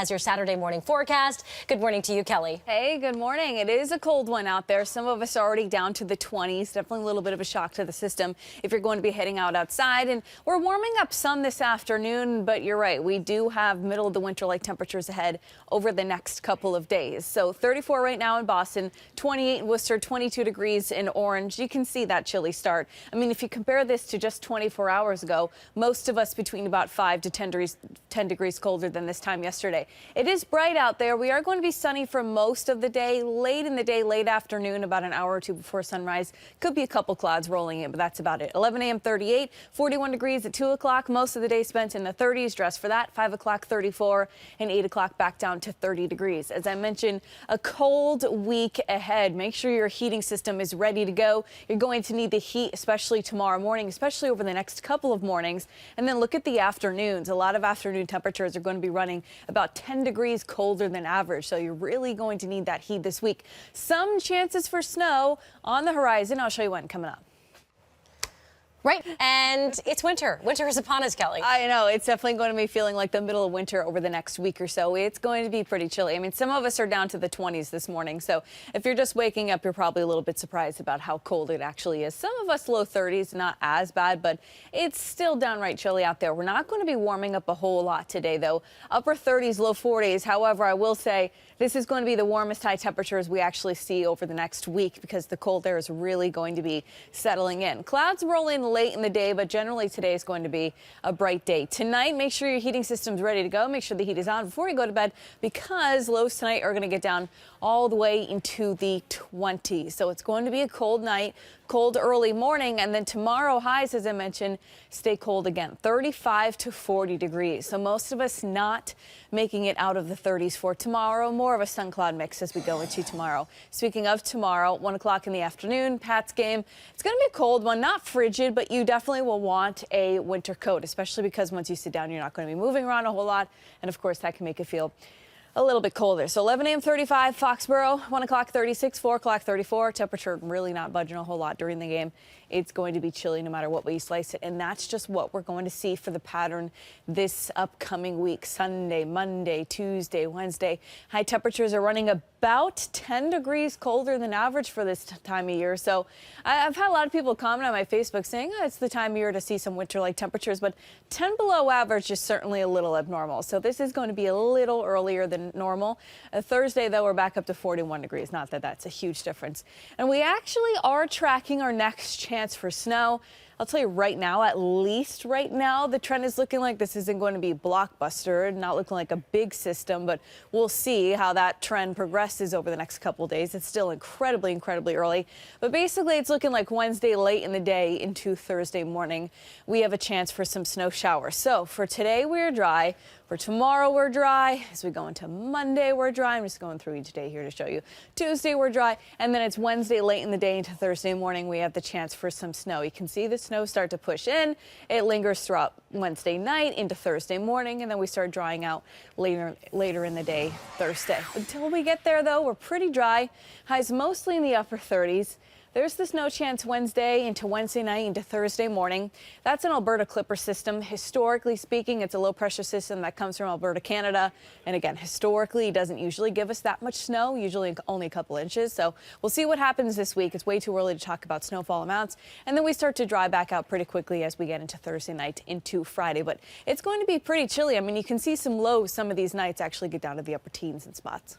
As your Saturday morning forecast. Good morning to you, Kelly. Hey, good morning. It is a cold one out there. Some of us are already down to the 20s. Definitely a little bit of a shock to the system if you're going to be heading out outside. And we're warming up some this afternoon, but you're right. We do have middle of the winter like temperatures ahead over the next couple of days. So 34 right now in Boston, 28 in Worcester, 22 degrees in Orange. You can see that chilly start. I mean, if you compare this to just 24 hours ago, most of us between about 5 to 10 degrees colder than this time yesterday. It is bright out there. We are going to be sunny for most of the day. Late in the day, late afternoon, about an hour or two before sunrise. Could be a couple clouds rolling in, but that's about it. 11 a.m. 38, 41 degrees at 2 o'clock. Most of the day spent in the 30s. Dress for that. 5 o'clock, 34, and 8 o'clock back down to 30 degrees. As I mentioned, a cold week ahead. Make sure your heating system is ready to go. You're going to need the heat, especially tomorrow morning, especially over the next couple of mornings. And then look at the afternoons. A lot of afternoon temperatures are going to be running about 10 degrees colder than average, so you're really going to need that heat this week. Some chances for snow on the horizon. I'll show you one coming up. Right, and it's winter. Winter is upon us, Kelly. I know. It's definitely going to be feeling like the middle of winter over the next week or so. It's going to be pretty chilly. I mean, some of us are down to the 20s this morning, so if you're just waking up, you're probably a little bit surprised about how cold it actually is. Some of us low 30s, not as bad, but it's still downright chilly out there. We're not going to be warming up a whole lot today, though. Upper 30s, low 40s. However, I will say this is going to be the warmest high temperatures we actually see over the next week because the cold air is really going to be settling in. Clouds roll in late in the day, but generally today is going to be a bright day. Tonight, make sure your heating system's ready to go. Make sure the heat is on before you go to bed because lows tonight are going to get down all the way into the 20s. So it's going to be a cold night, cold early morning, and then tomorrow highs, as I mentioned, stay cold again, 35 to 40 degrees. So most of us not making it out of the 30s for tomorrow. More of a sun cloud mix as we go into tomorrow. Speaking of tomorrow, 1 o'clock in the afternoon, Pat's game. It's going to be a cold one, not frigid, but you definitely will want a winter coat, especially because once you sit down, you're not going to be moving around a whole lot. And of course, that can make it feel a little bit colder. So 11 a.m. 35, Foxborough, 1 o'clock 36, 4 o'clock 34. Temperature really not budging a whole lot during the game. It's going to be chilly no matter what way you slice it. And that's just what we're going to see for the pattern this upcoming week. Sunday, Monday, Tuesday, Wednesday. High temperatures are running about 10 degrees colder than average for this time of year. So I've had a lot of people comment on my Facebook saying, oh, it's the time of year to see some winter-like temperatures. But 10 below average is certainly a little abnormal. So this is going to be a little earlier than normal. Thursday, though, we're back up to 41 degrees. Not that that's a huge difference. And we actually are tracking our next chance for snow. I'll tell you right now, at least right now, the trend is looking like this isn't going to be blockbuster, not looking like a big system, but we'll see how that trend progresses over the next couple of days. It's still incredibly, incredibly early, but basically it's looking like Wednesday late in the day into Thursday morning, we have a chance for some snow showers. So for today, we're dry. For tomorrow, we're dry. As we go into Monday, we're dry. I'm just going through each day here to show you. Tuesday, we're dry. And then it's Wednesday late in the day into Thursday morning, we have the chance for some snow. You can see the snow start to push in. It lingers throughout Wednesday night into Thursday morning, and then we start drying out later in the day Thursday. Until we get there, though, we're pretty dry. Highs mostly in the upper 30s. There's the snow chance Wednesday into Wednesday night into Thursday morning. That's an Alberta Clipper system. Historically speaking, it's a low pressure system that comes from Alberta, Canada. And again, historically, it doesn't usually give us that much snow, usually only a couple inches. So we'll see what happens this week. It's way too early to talk about snowfall amounts. And then we start to dry back out pretty quickly as we get into Thursday night into Friday. But it's going to be pretty chilly. I mean, you can see some lows some of these nights actually get down to the upper teens in spots.